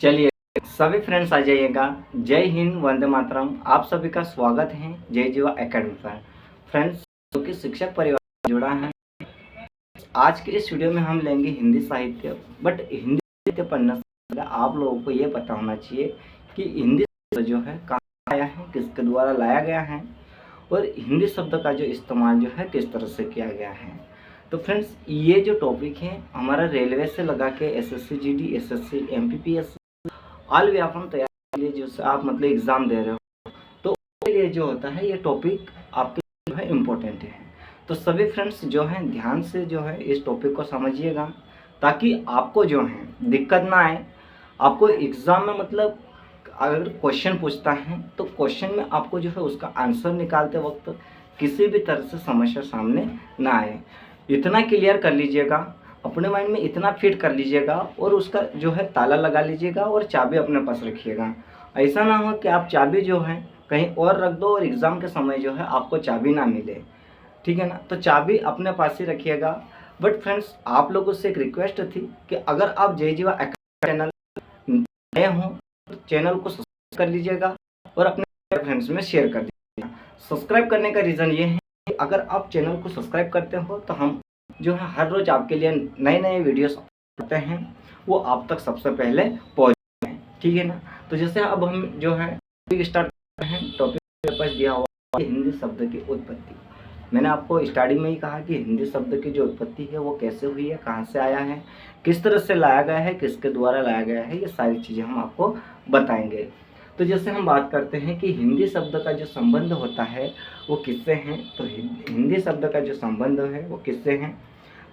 चलिए सभी फ्रेंड्स आ जाइएगा। जय हिंद, वंदे मातरम। आप सभी का स्वागत है जय जीवा एकेडमी पर। फ्रेंड्स जो कि शिक्षक परिवार से जुड़ा है, आज के इस वीडियो में हम लेंगे हिंदी साहित्य। बट हिंदी साहित्य पढ़ने से पहले आप लोगों को ये पता होना चाहिए कि हिंदी शब्द जो है कहाँ आया है, किसके द्वारा लाया गया है और हिंदी शब्द का जो इस्तेमाल जो है किस तरह से किया गया है। तो फ्रेंड्स ये जो टॉपिक है हमारा रेलवे से लगा के SSC GD, SSC, MPPS all Vyapam तैयारी के लिए जो आप मतलब एग्ज़ाम दे रहे हो, तो उसके लिए जो होता है ये टॉपिक आपके जो है इम्पोर्टेंट है। तो सभी फ्रेंड्स जो हैं ध्यान से जो है इस टॉपिक को समझिएगा, ताकि आपको जो है दिक्कत ना आए। आपको एग्ज़ाम में मतलब अगर क्वेश्चन पूछता है तो क्वेश्चन में आपको जो है उसका आंसर निकालते वक्त किसी भी तरह से समस्या सामने ना आए। इतना क्लियर कर लीजिएगा, अपने माइंड में इतना फिट कर लीजिएगा और उसका जो है ताला लगा लीजिएगा और चाबी अपने पास रखिएगा। ऐसा ना हो कि आप चाबी जो है कहीं और रख दो और एग्ज़ाम के समय जो है आपको चाबी ना मिले, ठीक है ना। तो चाबी अपने पास ही रखिएगा। बट फ्रेंड्स आप लोगों से एक रिक्वेस्ट थी कि अगर आप जय जीवा एकेडमी चैनल नए हों तो चैनल को सब्सक्राइब कर लीजिएगा और अपने फ्रेंड्स में शेयर कर दीजिएगा। सब्सक्राइब करने का रीज़न ये है कि अगर आप चैनल को सब्सक्राइब करते हो तो हम जो है हर रोज़ आपके लिए नए नए वीडियोस करते हैं, वो आप तक सबसे पहले पहुँच हैं, ठीक है ना। तो जैसे अब हम जो है टॉपिक स्टार्ट करते हैं। टॉपिक मेरे पास दिया हुआ है हिंदी शब्द की उत्पत्ति। मैंने आपको स्टार्टिंग में ही कहा कि हिंदी शब्द की जो उत्पत्ति है वो कैसे हुई है, कहाँ से आया है, किस तरह से लाया गया है, किसके द्वारा लाया गया है, ये सारी चीज़ें हम आपको बताएंगे। तो जैसे हम बात करते हैं कि हिंदी शब्द का जो संबंध होता है वो किससे हैं, तो हिंदी शब्द का जो संबंध है वो किससे हैं,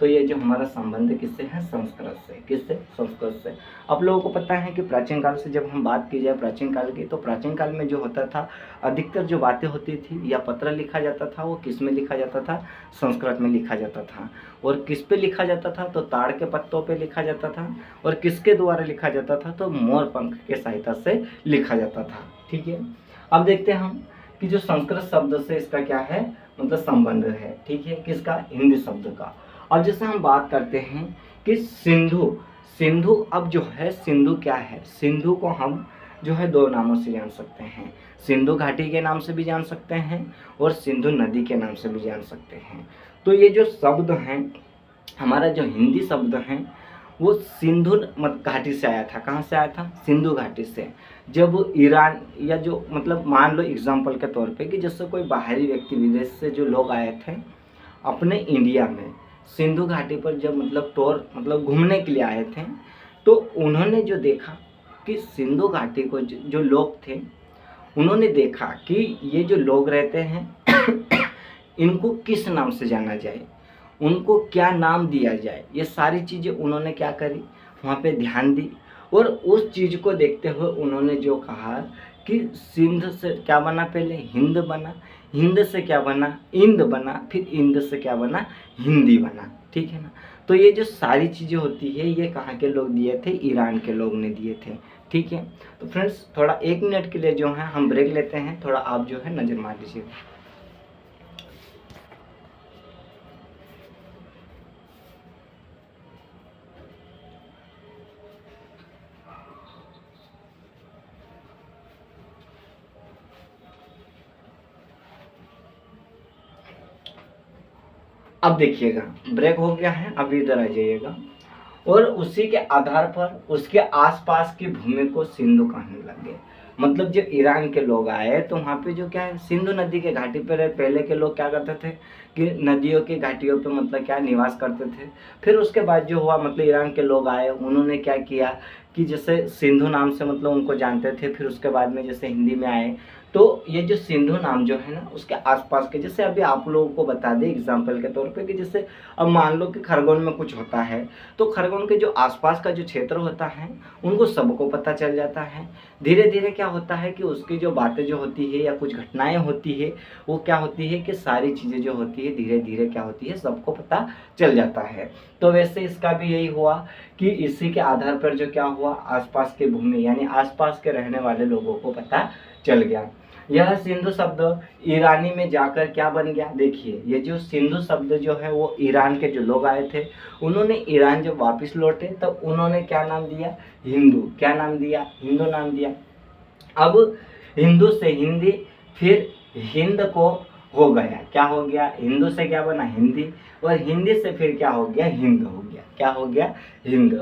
तो ये जो हमारा संबंध किससे है, संस्कृत से। किससे? संस्कृत से। आप लोगों को पता है कि प्राचीन काल से जब हम बात की जाए प्राचीन काल की, तो प्राचीन काल में जो होता था अधिकतर जो बातें होती थी या पत्र लिखा जाता था वो किस में लिखा जाता था, संस्कृत में लिखा जाता था। और किस पे लिखा जाता था, तो ताड़ के पत्तों पे लिखा जाता था। और किसके द्वारा लिखा जाता था, तो मोर पंख के सहायता से लिखा जाता था, ठीक है। अब देखते हैं हम कि जो संस्कृत शब्द से इसका क्या है मतलब संबंध है, ठीक है, किसका, हिंदी शब्द का। अब जैसे हम बात करते हैं कि सिंधु, सिंधु अब जो है सिंधु क्या है, सिंधु को हम जो है दो नामों से जान सकते हैं। सिंधु घाटी के नाम से भी जान सकते हैं और सिंधु नदी के नाम से भी जान सकते हैं। तो ये जो शब्द हैं, हमारा जो हिंदी शब्द हैं वो सिंधु घाटी से आया था। कहाँ से आया था, सिंधु घाटी से। जब ईरान या जो मतलब मान लो एग्जाम्पल के तौर पे कि जैसे कोई बाहरी व्यक्ति विदेश से जो लोग आए थे अपने इंडिया में, सिंधु घाटी पर जब मतलब टूर मतलब घूमने के लिए आए थे, तो उन्होंने जो देखा कि सिंधु घाटी को जो लोग थे उन्होंने देखा कि ये जो लोग रहते हैं इनको किस नाम से जाना जाए, उनको क्या नाम दिया जाए, ये सारी चीज़ें उन्होंने क्या करी, वहाँ पे ध्यान दी। और उस चीज़ को देखते हुए उन्होंने जो कहा कि सिंध से क्या बना, पहले हिंद बना, हिंद से क्या बना, इंद बना, फिर इंद से क्या बना, हिंदी बना, ठीक है ना। तो ये जो सारी चीज़ें होती है ये कहाँ के लोग दिए थे, ईरान के लोग ने दिए थे, ठीक है। तो फ्रेंड्स थोड़ा 1 मिनट के लिए जो है हम ब्रेक लेते हैं, थोड़ा आप जो है नज़र मार लीजिए। अब देखिएगा ब्रेक हो गया है, अब इधर आ जाइएगा। और उसी के आधार पर उसके आसपास की भूमि को सिंधु कहने लगे। मतलब जब ईरान के लोग आए तो वहाँ पे जो क्या है सिंधु नदी के घाटी पर पहले के लोग क्या करते थे कि नदियों की घाटियों पे मतलब क्या निवास करते थे। फिर उसके बाद जो हुआ मतलब ईरान के लोग आए, उन्होंने क्या किया कि जैसे सिंधु नाम से मतलब उनको जानते थे। फिर उसके बाद में जैसे हिंदी में आए तो ये जो सिंधु नाम जो है ना उसके आसपास के, जैसे अभी आप लोगों को बता दें एग्जाम्पल के तौर पे कि जैसे अब मान लो कि खरगोन में कुछ होता है तो खरगोन के जो आसपास का जो क्षेत्र होता है उनको सबको पता चल जाता है। धीरे धीरे क्या होता है कि उसकी जो बातें जो होती है या कुछ घटनाएं होती है वो क्या होती है कि सारी चीज़ें जो होती है धीरे धीरे क्या होती है सबको पता चल जाता है। तो वैसे इसका भी यही हुआ कि इसी के आधार पर जो क्या हुआ आसपास के भूमि यानी आसपास के रहने वाले लोगों को पता चल गया। यह सिंधु शब्द ईरानी में जाकर क्या बन गया, देखिए ये जो सिंधु शब्द जो है वो ईरान के जो लोग आए थे, उन्होंने ईरान जब वापस लौटे तब उन्होंने क्या नाम दिया, हिंदू। क्या नाम दिया, हिंदू नाम दिया। अब हिंदू से हिंदी, फिर हिंद को हो गया, क्या हो गया, हिंदू से क्या बना, हिंदी, और हिंदी से फिर क्या हो गया, हिंद हो गया। क्या हो गया, हिंद।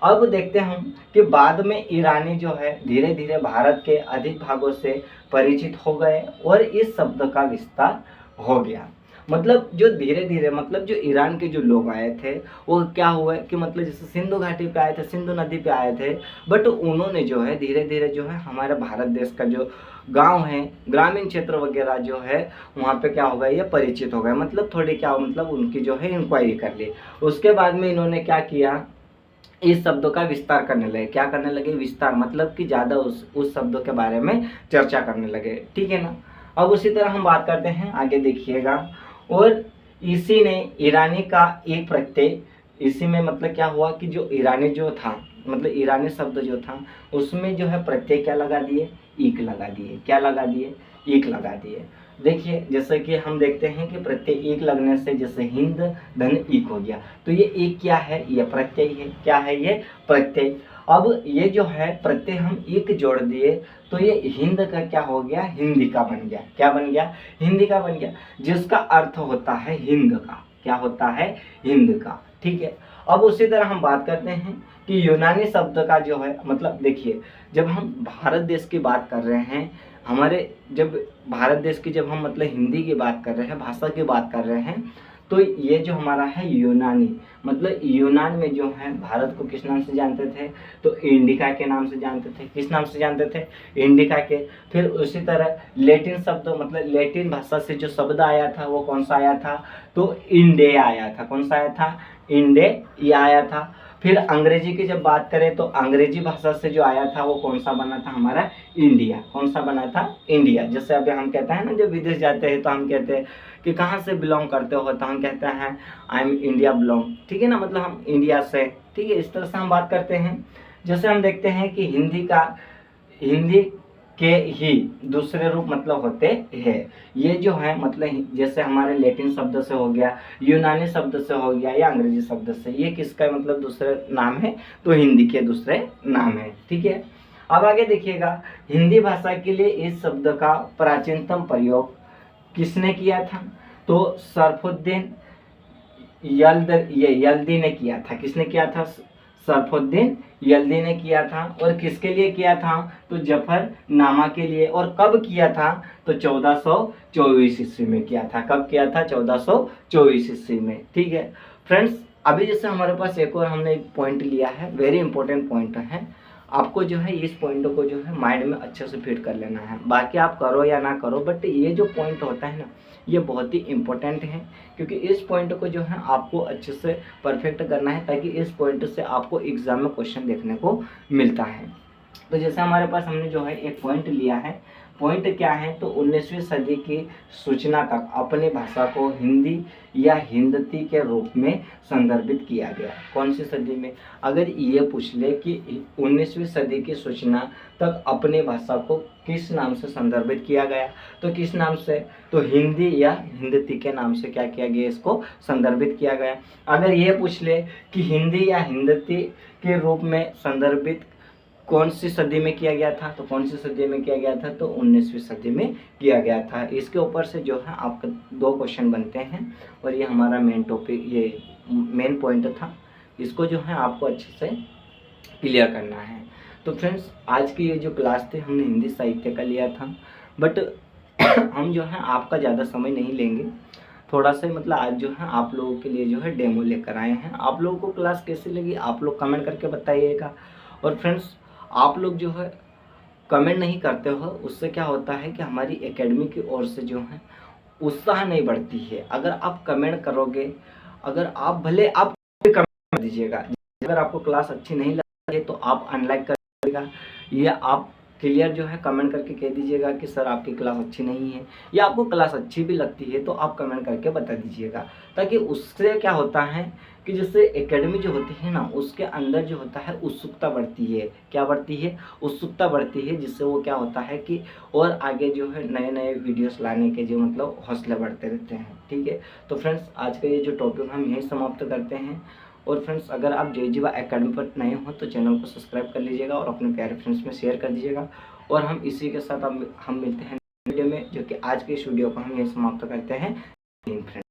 अब देखते हैं हम कि बाद में ईरानी जो है धीरे धीरे भारत के अधिक भागों से परिचित हो गए और इस शब्द का विस्तार हो गया। मतलब जो धीरे धीरे, मतलब जो ईरान के जो लोग आए थे वो क्या हुआ कि मतलब जैसे सिंधु घाटी पे आए थे, सिंधु नदी पे आए थे, बट उन्होंने जो है धीरे धीरे जो है हमारे भारत देश का जो गांव है, ग्रामीण क्षेत्र वगैरह जो है वहाँ पे क्या हो गया, ये परिचित हो गए। मतलब थोड़ी क्या, मतलब उनकी जो है इंक्वायरी कर ली। उसके बाद में इन्होंने क्या किया, इस शब्दों का विस्तार करने लगे। क्या करने लगे, विस्तार, मतलब कि ज़्यादा उस शब्दों के बारे में चर्चा करने लगे। ठीक है ना। अब उसी तरह हम बात करते हैं, आगे देखिएगा। और इसी ने ईरानी का एक प्रत्यय, इसी में मतलब क्या हुआ कि जो ईरानी जो था, मतलब ईरानी शब्द जो था उसमें जो है प्रत्यय क्या लगा दिए, ईक लगा दिए। क्या लगा दिए, ईक लगा दिए। देखिए जैसे कि हम देखते हैं कि प्रत्यय एक लगने से जैसे हिंद धन ईक हो गया, तो ये एक क्या है, ये प्रत्यय है। क्या है, ये प्रत्यय। अब ये जो है प्रत्यय हम एक जोड़ दिए तो ये हिंद का क्या हो गया, हिंदी का बन गया। क्या बन गया, हिंदी का बन गया, जिसका अर्थ होता है हिंद का। क्या होता है, हिंद का। ठीक है। अब उसी तरह हम बात करते हैं कि यूनानी शब्द का जो है, मतलब देखिए जब हम भारत देश की बात कर रहे हैं, हमारे जब भारत देश की जब हम मतलब हिंदी की बात कर रहे हैं, भाषा की बात कर रहे हैं, तो ये जो हमारा है यूनानी, मतलब यूनान में जो है भारत को किस नाम से जानते थे, तो इंडिका के नाम से जानते थे। किस नाम से जानते थे, इंडिका के। फिर उसी तरह लेटिन शब्द, मतलब लेटिन भाषा से जो शब्द आया था वो कौन सा आया था, तो इंडे आया था। कौन सा आया था, इंडे, ये आया था। फिर अंग्रेजी की जब बात करें तो अंग्रेजी भाषा से जो आया था वो कौन सा बना था, हमारा इंडिया। कौन सा बना था, इंडिया। जैसे अभी हम कहते हैं ना, जब विदेश जाते हैं तो हम कहते हैं कि कहाँ से बिलोंग करते हो, तो हम कहते हैं आई एम इंडिया बिलोंग। ठीक है ना, मतलब हम इंडिया से। ठीक है, इस तरह से हम बात करते हैं। जैसे हम देखते हैं कि हिंदी के ही दूसरे रूप मतलब होते हैं। ये जो है मतलब जैसे हमारे लैटिन शब्द से हो गया, यूनानी शब्द से हो गया, या अंग्रेजी शब्द से, ये किसका मतलब दूसरे नाम है, तो हिंदी के दूसरे नाम है। ठीक है। अब आगे देखिएगा, हिंदी भाषा के लिए इस शब्द का प्राचीनतम प्रयोग किसने किया था, तो सरफुद्दीन यल्दी ने किया था। किसने किया था, सरफुद्दीन यल्दी ने किया था। और किसके लिए किया था, तो जफरनामा के लिए। और कब किया था, तो 1424 ईस्वी में किया था। कब किया था, 1424 ईस्वी में। ठीक है फ्रेंड्स, अभी जैसे हमारे पास एक और हमने एक पॉइंट लिया है, वेरी इंपॉर्टेंट पॉइंट है। आपको जो है इस पॉइंट को जो है माइंड में अच्छे से फिट कर लेना है। बाकी आप करो या ना करो, बट ये जो पॉइंट होता है ना, ये बहुत ही इम्पोर्टेंट है, क्योंकि इस पॉइंट को जो है आपको अच्छे से परफेक्ट करना है, ताकि इस पॉइंट से आपको एग्जाम में क्वेश्चन देखने को मिलता है। तो जैसे हमारे पास हमने जो है एक पॉइंट लिया है, पॉइंट क्या है, तो 19वीं सदी की सूचना तक अपनी भाषा को हिंदी या हिंदती के रूप में संदर्भित किया गया। कौन सी सदी में, अगर ये पूछ ले कि 19वीं सदी की सूचना तक अपनी भाषा को किस नाम से संदर्भित किया गया, तो किस नाम से, तो हिंदी या हिंदती के नाम से क्या किया गया, इसको संदर्भित किया गया। अगर ये पूछ ले कि हिंदी या हिंदती के रूप में संदर्भित कौन सी सदी में किया गया था, तो कौन सी सदी में किया गया था, तो 19वीं सदी में किया गया था। इसके ऊपर से जो है आपका 2 क्वेश्चन बनते हैं, और ये हमारा मेन टॉपिक, ये मेन पॉइंट था। इसको जो है आपको अच्छे से क्लियर करना है। तो फ्रेंड्स, आज की ये जो क्लास थी हमने हिंदी साहित्य का लिया था, बट हम जो है आपका ज़्यादा समय नहीं लेंगे। थोड़ा सा मतलब आज जो है आप लोगों के लिए जो है डेमो लेकर आए हैं। आप लोगों को क्लास कैसी लगी आप लोग कमेंट करके बताइएगा। और फ्रेंड्स, आप लोग जो है कमेंट नहीं करते हो, उससे क्या होता है कि हमारी एकेडमी की ओर से जो है उत्साह नहीं बढ़ती है। अगर आप कमेंट करोगे, अगर आप भले आप कमेंट दीजिएगा, अगर आपको क्लास अच्छी नहीं लगी तो आप अनलाइक कर दीजिएगा, या आप क्लियर जो है कमेंट करके कह दीजिएगा कि सर आपकी क्लास अच्छी नहीं है, या आपको क्लास अच्छी भी लगती है तो आप कमेंट करके बता दीजिएगा, ताकि उससे क्या होता है कि जैसे एकेडमी जो होती है ना, उसके अंदर जो होता है उत्सुकता बढ़ती है। क्या बढ़ती है? उत्सुकता बढ़ती है, जिससे वो क्या होता है कि और आगे जो है नए नए वीडियोस लाने के जो मतलब हौसले बढ़ते रहते हैं। ठीक है, तो फ्रेंड्स आज का ये जो टॉपिक हम यहीं समाप्त करते हैं। और फ्रेंड्स अगर आप जय जीवा एकेडमी पर नए हो तो चैनल को सब्सक्राइब कर लीजिएगा और अपने प्यारे फ्रेंड्स में शेयर कर दीजिएगा। और हम इसी के साथ हम मिलते हैं वीडियो में, जो कि आज के इस वीडियो को हम यहीं समाप्त करते हैं। फ्रेंड्स।